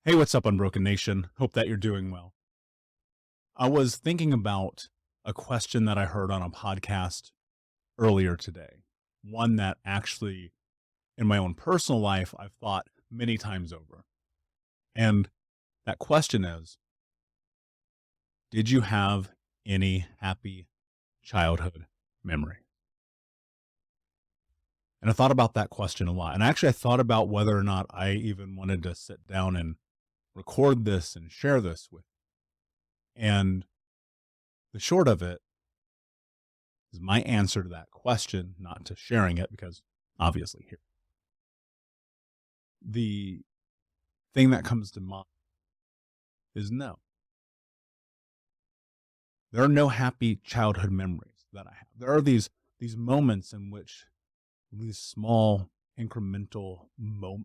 Hey, what's up, Unbroken Nation? Hope that you're doing well. I was thinking about a question that I heard on a podcast earlier today, one that actually, in my own personal life, I've thought many times over. And that question is, did you have any happy childhood memory? And I thought about that question a lot. And actually, I thought about whether or not I even wanted to sit down and record this and share this with. And the short of it is my answer to that question, not to sharing it, because obviously here. The thing that comes to mind is no. There are no happy childhood memories that I have. There are these moments in which these small incremental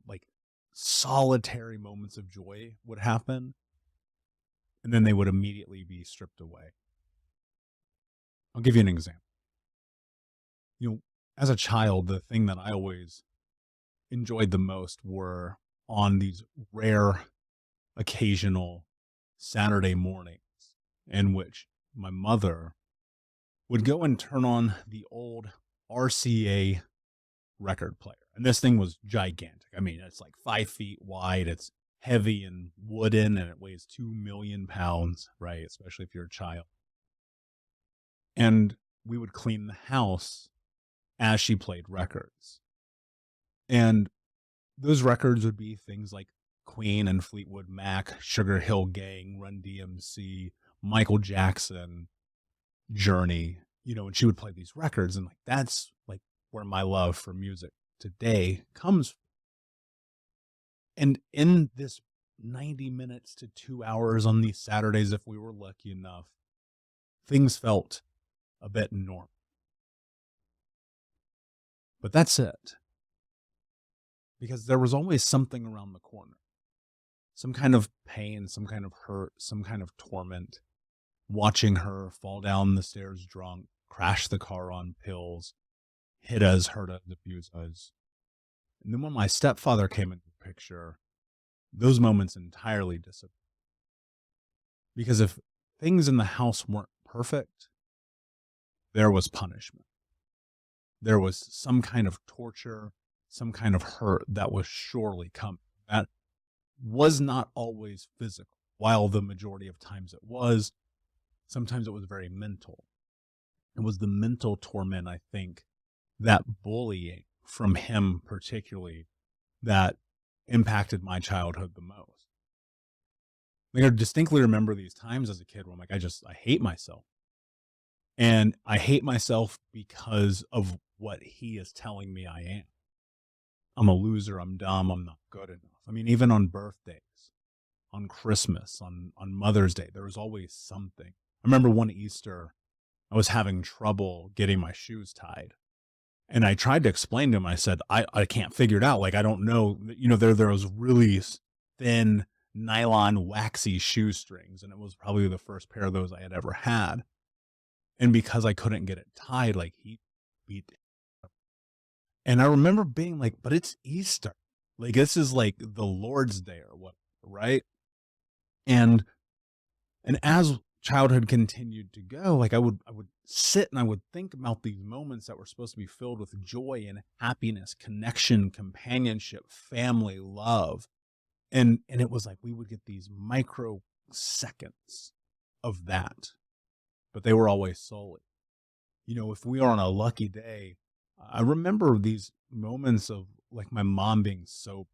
like solitary moments of joy would happen, and then they would immediately be stripped away. I'll give you an example. As a child, the thing that I always enjoyed the most were on these rare, occasional Saturday mornings in which my mother would go and turn on the old RCA record player. And this thing was gigantic. I mean, it's like 5 feet wide. It's heavy and wooden, and it weighs 2 million pounds, right? Especially if you're a child. And we would clean the house as she played records. And those records would be things like Queen and Fleetwood Mac, Sugar Hill Gang, Run DMC, Michael Jackson, Journey, and she would play these records. And that's where my love for music today comes from. And in this 90 minutes to 2 hours on these Saturdays, if we were lucky enough, things felt a bit normal. But that's it. Because there was always something around the corner. Some kind of pain, some kind of hurt, some kind of torment. Watching her fall down the stairs drunk, crash the car on pills, hit us, hurt us, abuse us. And then when my stepfather came into the picture, those moments entirely disappeared. Because if things in the house weren't perfect, there was punishment. There was some kind of torture, some kind of hurt that was surely coming. That was not always physical. While the majority of times it was, sometimes it was very mental. It was the mental torment, I think, that bullying from him particularly, that impacted my childhood the most. I distinctly remember these times as a kid where I'm like, I hate myself. And I hate myself because of what he is telling me I am. I'm a loser, I'm dumb, I'm not good enough. I mean, even on birthdays, on Christmas, on Mother's Day, there was always something. I remember one Easter, I was having trouble getting my shoes tied. And I tried to explain to him, I said, I can't figure it out. I don't know, there was really thin nylon waxy shoestrings. And it was probably the first pair of those I had ever had. And because I couldn't get it tied, he beat it. And I remember being like, but it's Easter. This is the Lord's Day or what, right? And as childhood continued to go, I would sit and I would think about these moments that were supposed to be filled with joy and happiness, connection, companionship, family, love. And it was we would get these microseconds of that, but they were always solely. If we are on a lucky day, I remember these moments of my mom being sober,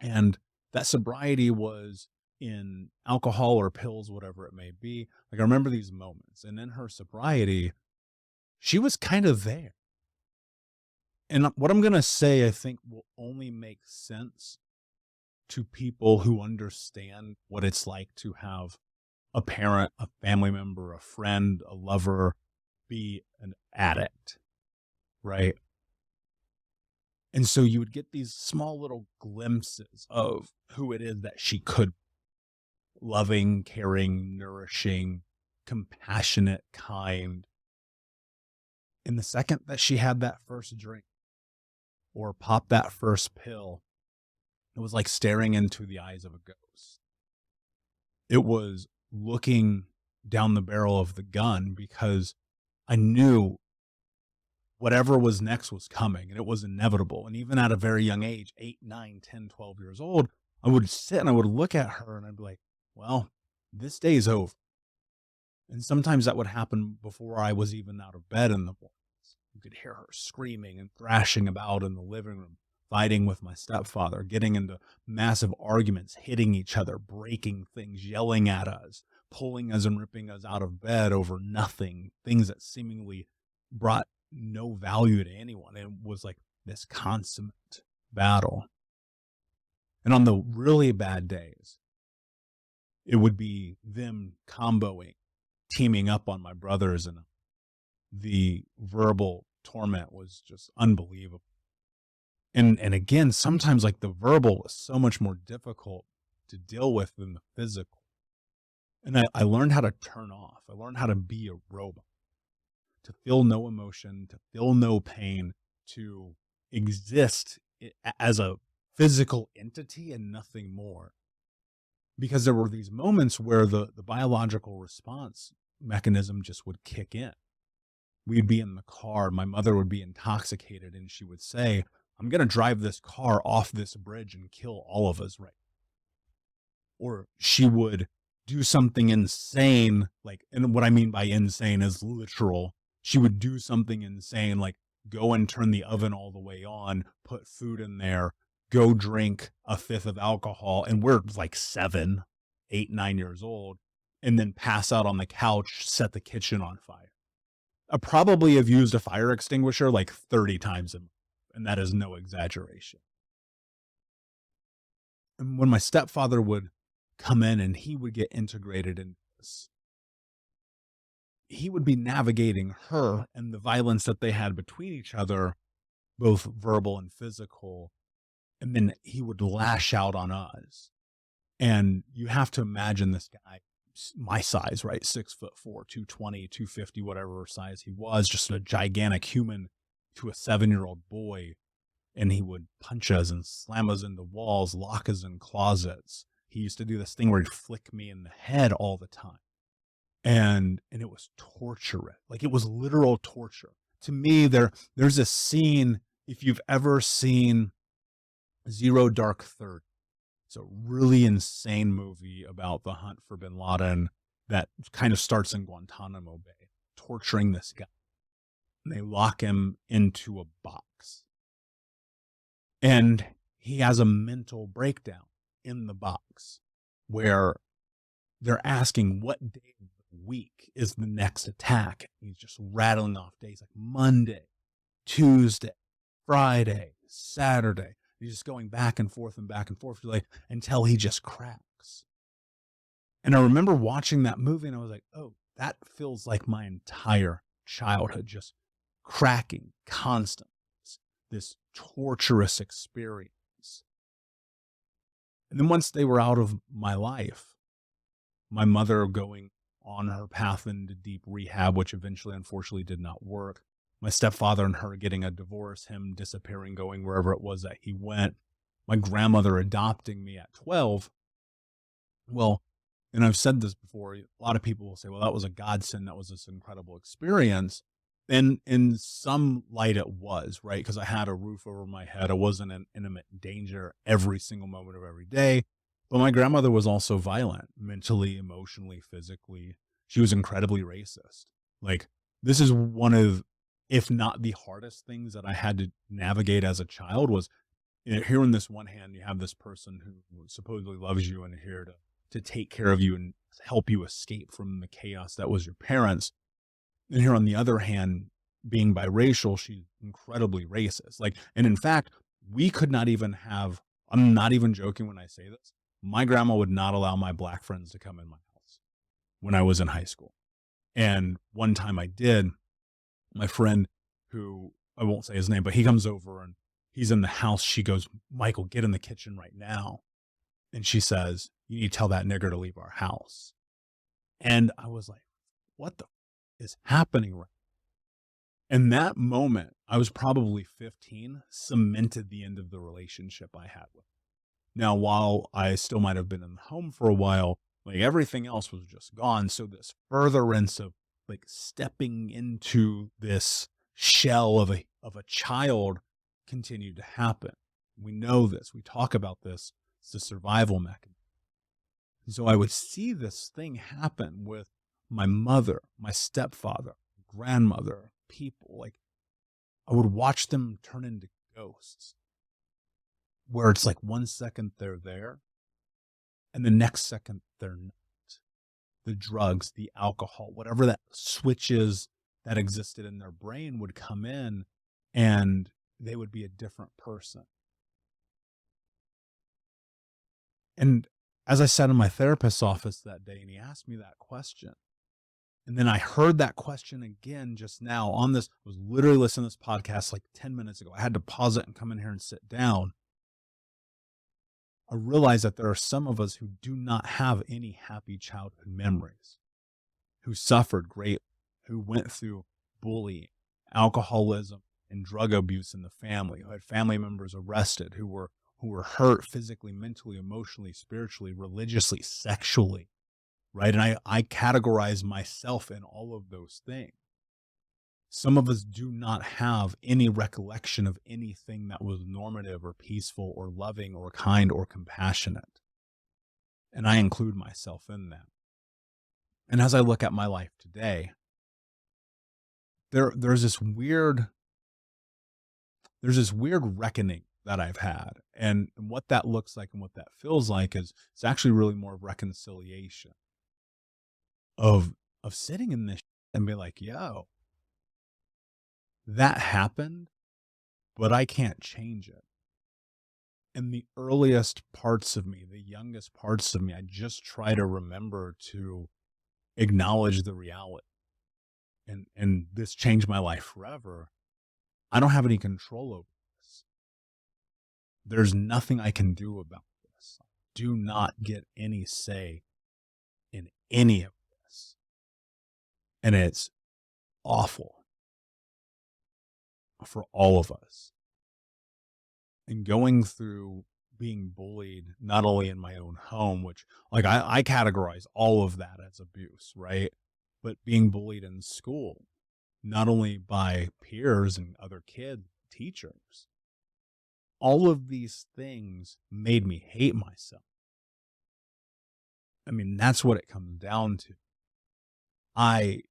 and that sobriety was in alcohol or pills, whatever it may be. I remember these moments, and in her sobriety, she was kind of there. And what I'm going to say, I think will only make sense to people who understand what it's like to have a parent, a family member, a friend, a lover be an addict, right? And so you would get these small little glimpses of who it is that she could be. Loving, caring, nourishing, compassionate, kind. And the second that she had that first drink or popped that first pill, It was like staring into the eyes of a ghost. It was looking down the barrel of the gun because I knew whatever was next was coming and it was inevitable. And even at a very young age, 8, 9, 10, 12 years old, I would sit and I would look at her and I'd be like, well, this day's over. And sometimes that would happen before I was even out of bed in the mornings. You could hear her screaming and thrashing about in the living room, fighting with my stepfather, getting into massive arguments, hitting each other, breaking things, yelling at us, pulling us and ripping us out of bed over nothing, things that seemingly brought no value to anyone. It was like this consummate battle. And on the really bad days, it would be them comboing, teaming up on my brothers, and the verbal torment was just unbelievable. And again, sometimes like the verbal was so much more difficult to deal with than the physical. And I learned how to turn off. I learned how to be a robot, to feel no emotion, to feel no pain, to exist as a physical entity and nothing more. Because there were these moments where the biological response mechanism just would kick in. We'd be in the car. My mother would be intoxicated and she would say, I'm going to drive this car off this bridge and kill all of us, right? Or she would do something insane, like, and what I mean by insane is literal. She would do something insane, like go and turn the oven all the way on, put food in there, go drink a fifth of alcohol. And we're like 7, 8, 9 years old, and then pass out on the couch, set the kitchen on fire. I probably have used a fire extinguisher like 30 times a month, and that is no exaggeration. And when my stepfather would come in and he would get integrated in this, he would be navigating her and the violence that they had between each other, both verbal and physical. And then he would lash out on us. And you have to imagine this guy, my size, right? 6'4", 220, 250, whatever size he was, just a gigantic human to a 7-year-old boy. And he would punch us and slam us into walls, lock us in closets. He used to do this thing where he'd flick me in the head all the time. And it was torture. Like it was literal torture. To me, there's a scene, if you've ever seen Zero Dark 30. It's a really insane movie about the hunt for bin Laden that kind of starts in Guantanamo Bay, torturing this guy. And they lock him into a box. And he has a mental breakdown in the box where they're asking what day of the week is the next attack. He's just rattling off days like Monday, Tuesday, Friday, Saturday. He's just going back and forth like, until he just cracks. And I remember watching that movie and I was like, oh, that feels like my entire childhood, just cracking constantly, this torturous experience. And then once they were out of my life, my mother going on her path into deep rehab, which eventually, unfortunately, did not work. My stepfather and her getting a divorce, him disappearing, going wherever it was that he went. My grandmother adopting me at 12. Well, and I've said this before, a lot of people will say, well, that was a godsend. That was this incredible experience. And in some light it was, right? Because I had a roof over my head. I wasn't in imminent danger every single moment of every day. But my grandmother was also violent, mentally, emotionally, physically. She was incredibly racist. Like, this is one of, if not the hardest things that I had to navigate as a child was, here on this one hand, you have this person who supposedly loves you and here to take care of you and help you escape from the chaos that was your parents. And here on the other hand, being biracial, she's incredibly racist. Like, and in fact, we could not even have, I'm not even joking when I say this, my grandma would not allow my black friends to come in my house when I was in high school. And one time I did, my friend who, I won't say his name, but he comes over and he's in the house. She goes, Michael, get in the kitchen right now. And she says, you need to tell that nigger to leave our house. And I was like, what the is happening right now? And that moment, I was probably 15, cemented the end of the relationship I had with her. Now, while I still might have been in the home for a while, like everything else was just gone. So this furtherance of like stepping into this shell of a child continued to happen. We know this. We talk about this. It's the survival mechanism. And so I would see this thing happen with my mother, my stepfather, grandmother, people. Like I would watch them turn into ghosts where it's like 1 second they're there and the next second they're not. The drugs, the alcohol, whatever that switches that existed in their brain would come in and they would be a different person. And as I sat in my therapist's office that day and he asked me that question, and then I heard that question again just now on this, I was literally listening to this podcast like 10 minutes ago. I had to pause it and come in here and sit down. I realize that there are some of us who do not have any happy childhood memories, who suffered greatly, who went through bullying, alcoholism, and drug abuse in the family, who had family members arrested, who were hurt physically, mentally, emotionally, spiritually, religiously, sexually, right? And I categorize myself in all of those things. Some of us do not have any recollection of anything that was normative or peaceful or loving or kind or compassionate. And I include myself in that. And as I look at my life today, there's this weird reckoning that I've had. And what that looks like and what that feels like is it's actually really more of reconciliation of sitting in this and be like, yo, that happened, but I can't change it. And the earliest parts of me, the youngest parts of me, I just try to remember to acknowledge the reality. And this changed my life forever. I don't have any control over this. There's nothing I can do about this. I do not get any say in any of this. And it's awful for all of us. And going through being bullied, not only in my own home, which like I categorize all of that as abuse, right? But being bullied in school, not only by peers and other kids, teachers, all of these things made me hate myself. I mean, that's what it comes down to. I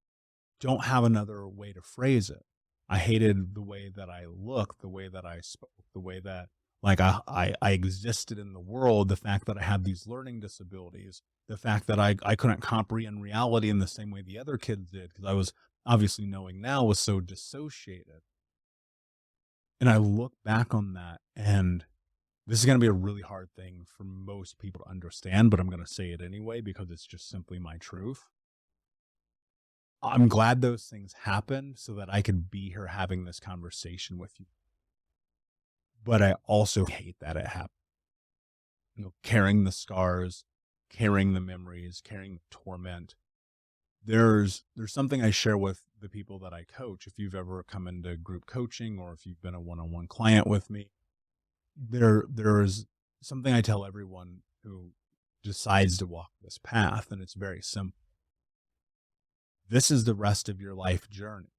don't have another way to phrase it. I hated the way that I looked, the way that I spoke, the way that like I existed in the world, the fact that I had these learning disabilities, the fact that I couldn't comprehend reality in the same way the other kids did, because I was obviously knowing now was so dissociated. And I look back on that, and this is going to be a really hard thing for most people to understand, but I'm going to say it anyway because it's just simply my truth. I'm glad those things happened so that I could be here having this conversation with you. But I also hate that it happened. You know, carrying the scars, carrying the memories, carrying the torment. There's something I share with the people that I coach. If you've ever come into group coaching or if you've been a one-on-one client with me, there's something I tell everyone who decides to walk this path, and it's very simple. This is the rest of your life journey.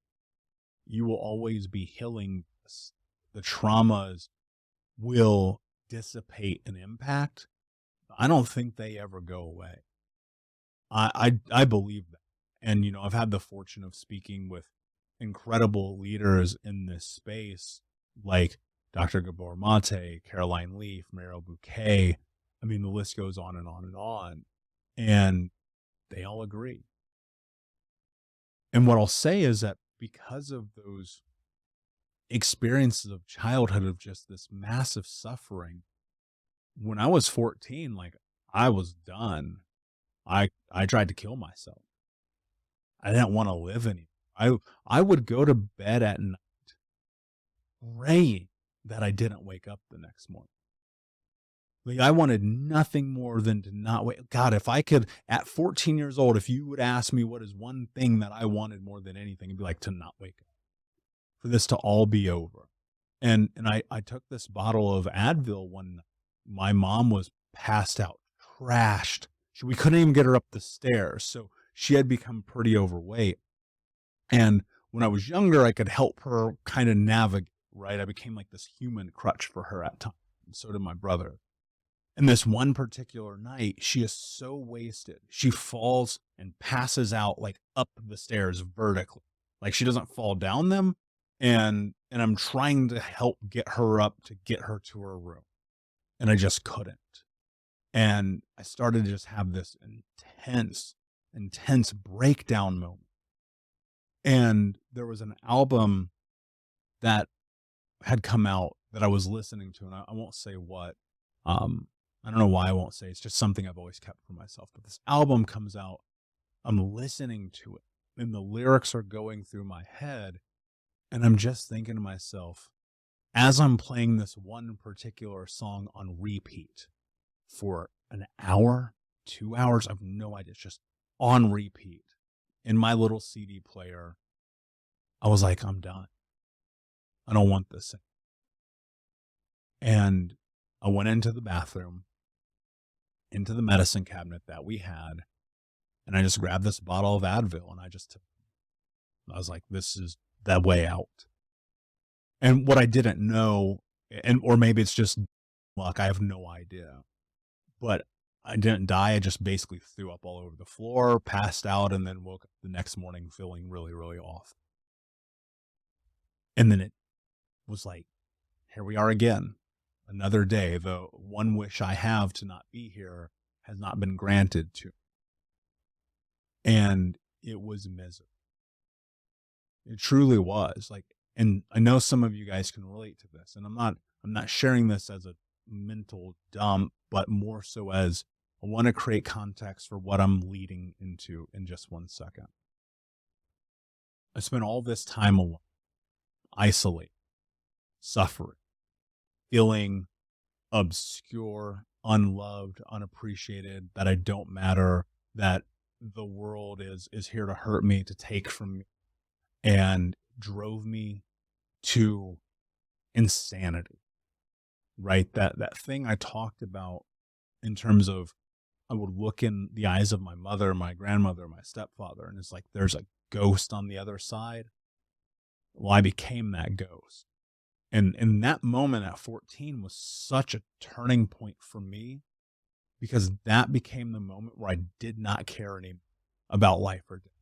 You will always be healing this. The traumas will dissipate and impact. I don't think they ever go away. I believe that. And, you know, I've had the fortune of speaking with incredible leaders in this space, like Dr. Gabor Mate, Caroline Leaf, Meryl Bouquet. I mean, the list goes on and on and on. And they all agree. And what I'll say is that because of those experiences of childhood of just this massive suffering, when I was 14, like I was done. I tried to kill myself. I didn't want to live anymore. I would go to bed at night praying that I didn't wake up the next morning. Like I wanted nothing more than to not wake. God, if I could, at 14 years old, if you would ask me what is one thing that I wanted more than anything, it'd be like to not wake up, for this to all be over. And I took this bottle of Advil one night, my mom was passed out, trashed. We couldn't even get her up the stairs. So she had become pretty overweight. And when I was younger, I could help her kind of navigate, right? I became like this human crutch for her at times. And so did my brother. And this one particular night, she is so wasted. She falls and passes out like up the stairs vertically. Like she doesn't fall down them. And I'm trying to help get her up to get her to her room. And I just couldn't. And I started to just have this intense breakdown moment. And there was an album that had come out that I was listening to, and I won't say what. I don't know why I won't say. It's just something I've always kept for myself. But this album comes out, I'm listening to it, and the lyrics are going through my head, and I'm just thinking to myself, as I'm playing this one particular song on repeat for an hour, 2 hours, I have no idea, it's just on repeat in my little CD player, I was like, I'm done. I don't want this. And I went into the bathroom, into the medicine cabinet that we had, and I just grabbed this bottle of Advil, and I was like, this is the way out. And what I didn't know, or maybe it's just luck, I have no idea, but I didn't die. I just basically threw up all over the floor, passed out, and then woke up the next morning feeling really, really off. And then it was like, here we are again. Another day. The one wish I have to not be here has not been granted to. And it was miserable. It truly was. Like, and I know some of you guys can relate to this. And I'm not sharing this as a mental dump, but more so as I want to create context for what I'm leading into in just 1 second. I spent all this time alone, isolated, suffering, feeling obscure, unloved, unappreciated, that I don't matter, that the world is here to hurt me, to take from me, and drove me to insanity, right? That thing I talked about in terms of I would look in the eyes of my mother, my grandmother, my stepfather, and it's like there's a ghost on the other side. Well, I became that ghost. And in that moment at 14 was such a turning point for me, because that became the moment where I did not care anymore about life or death.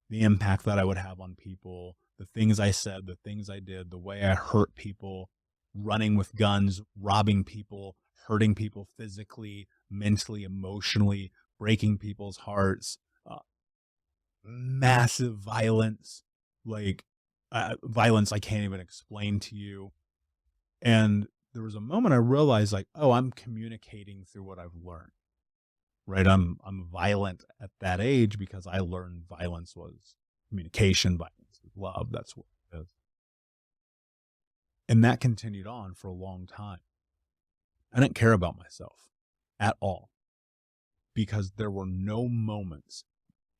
The impact that I would have on people, the things I said, the things I did, the way I hurt people, running with guns, robbing people, hurting people physically, mentally, emotionally, breaking people's hearts, massive violence, like violence I can't even explain to you. And there was a moment I realized, like, oh, I'm communicating through what I've learned, right? I'm violent at that age because I learned violence was communication, violence is love. That's what it is. And that continued on for a long time. I didn't care about myself at all, because there were no moments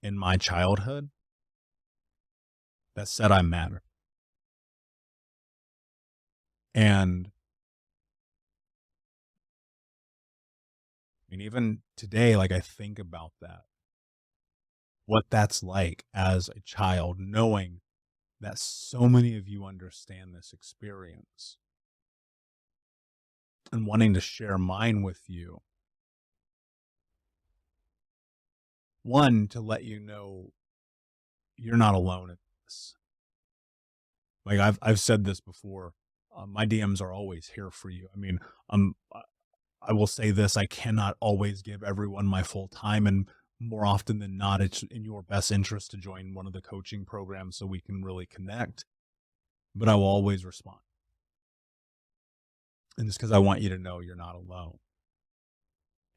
in my childhood that said I mattered. And I mean, even today, like I think about that, what that's like as a child, knowing that so many of you understand this experience and wanting to share mine with you. One, to let you know you're not alone in this. Like I've said this before, my DMs are always here for you. I mean, I will say this, I cannot always give everyone my full time, and more often than not, it's in your best interest to join one of the coaching programs so we can really connect, but I will always respond. And it's because I want you to know you're not alone.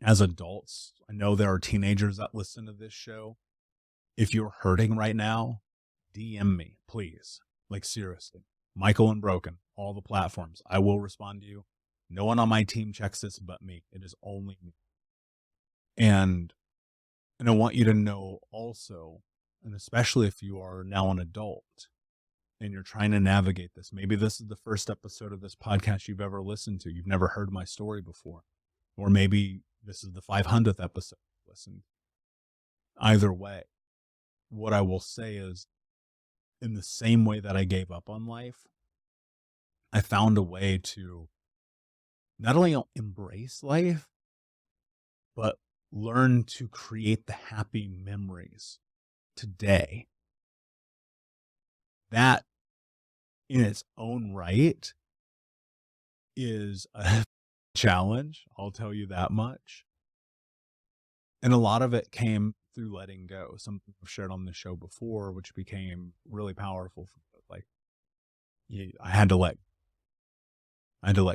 As adults, I know there are teenagers that listen to this show. If you're hurting right now, DM me, please. Like seriously, Michael Unbroken, all the platforms. I will respond to you. No one on my team checks this but me. It is only me. And I want you to know also, and especially if you are now an adult, and you're trying to navigate this. Maybe this is the first episode of this podcast you've ever listened to. You've never heard my story before. Or maybe this is the 500th episode you listened. Either way, what I will say is, in the same way that I gave up on life, I found a way to not only embrace life, but learn to create the happy memories today. That in its own right is a challenge. I'll tell you that much. And a lot of it came through letting go. Something I've shared on the show before, which became really powerful. Like, I had to let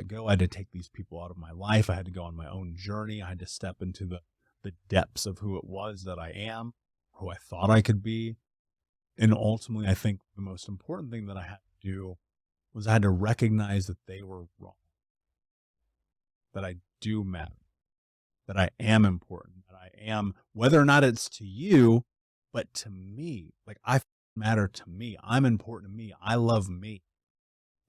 go. I had to take these people out of my life. I had to go on my own journey. I had to step into the depths of who it was that I am, who I thought I could be. And ultimately, I think the most important thing that I had to do was I had to recognize that they were wrong, that I do matter, that I am important, that I am, whether or not it's to you, but to me. Like, I matter to me. I'm important to me. I love me.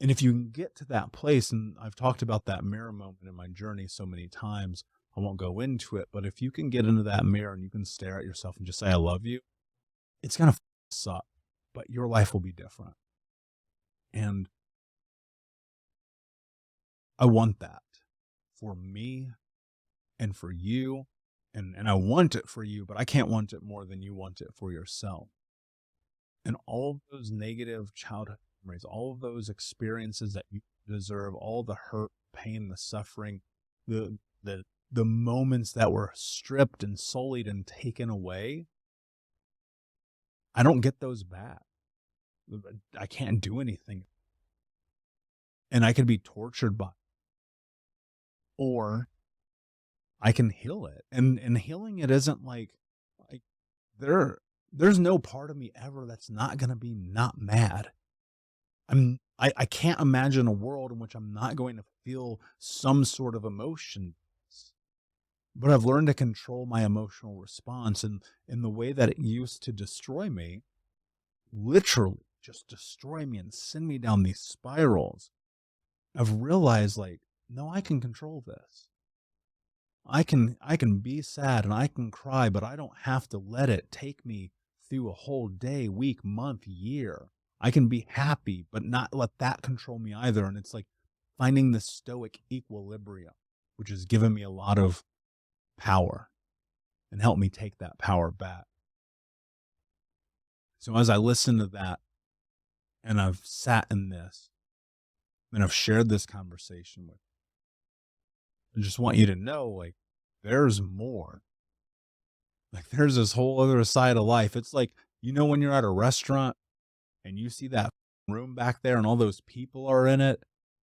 And if you can get to that place, and I've talked about that mirror moment in my journey so many times, I won't go into it, but if you can get into that mirror and you can stare at yourself and just say, I love you, it's going to suck, but your life will be different. And I want that for me and for you. And I want it for you, but I can't want it more than you want it for yourself. And all of those negative childhood memories, all of those experiences that you deserve, all the hurt, pain, the suffering, the moments that were stripped and sullied and taken away, I don't get those back. I can't do anything. And I could be tortured by it. Or I can heal it. And healing it isn't like there's no part of me ever that's not going to be not mad. I can't imagine a world in which I'm not going to feel some sort of emotion. But I've learned to control my emotional response, and in the way that it used to destroy me, literally just destroy me and send me down these spirals, I've realized, like, no, I can control this. I can be sad and I can cry, but I don't have to let it take me through a whole day, week, month, year. I can be happy, but not let that control me either. And it's like finding the stoic equilibrium, which has given me a lot of power and helped me take that power back. So as I listen to that, and I've sat in this, and I've shared this conversation with you, I just want you to know, like, there's more. Like, there's this whole other side of life. It's like, when you're at a restaurant and you see that room back there and all those people are in it,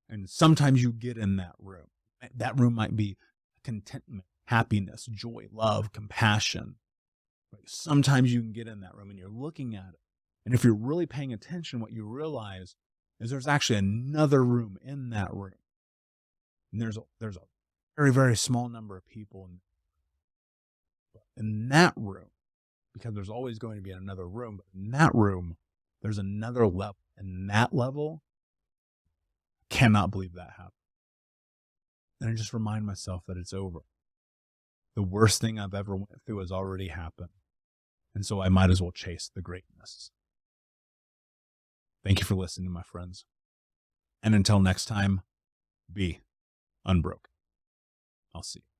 and sometimes you get in that room. That room might be contentment, happiness, joy, love, compassion. Right? Sometimes you can get in that room and you're looking at it. And if you're really paying attention, what you realize is there's actually another room in that room. And there's a very, very small number of people in that room, because there's always going to be another room. But in that room, there's another level. And that level, I cannot believe that happened. And I just remind myself that it's over. The worst thing I've ever went through has already happened. And so I might as well chase the greatness. Thank you for listening, my friends. And until next time, be unbroken. I'll see you.